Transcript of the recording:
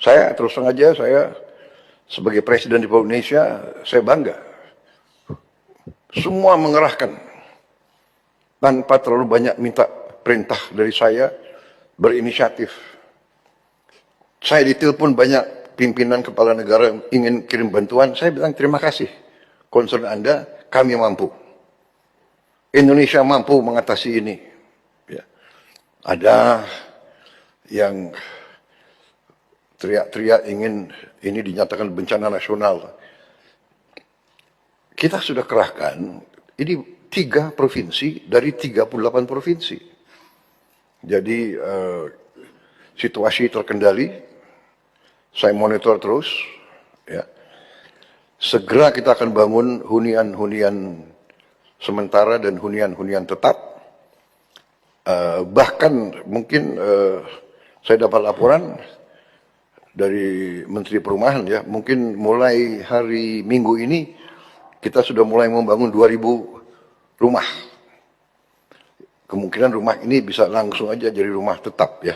Saya terus terang aja, saya sebagai Presiden Republik Indonesia, saya bangga. Semua mengerahkan tanpa terlalu banyak minta perintah dari saya, berinisiatif. Saya ditelepon banyak pimpinan kepala negara yang ingin kirim bantuan, saya bilang terima kasih. Concern Anda, kami mampu. Indonesia mampu mengatasi ini. Ya. Ada yang teriak-teriak ingin ini dinyatakan bencana nasional. Kita sudah kerahkan, ini 3 provinsi dari 38 provinsi. Jadi situasi terkendali, saya monitor terus. Ya. Segera kita akan bangun hunian-hunian sementara dan hunian-hunian tetap. Bahkan mungkin saya dapat laporan dari Menteri Perumahan ya, mungkin mulai hari Minggu ini kita sudah mulai membangun 2000 rumah. Kemungkinan rumah ini bisa langsung aja jadi rumah tetap ya.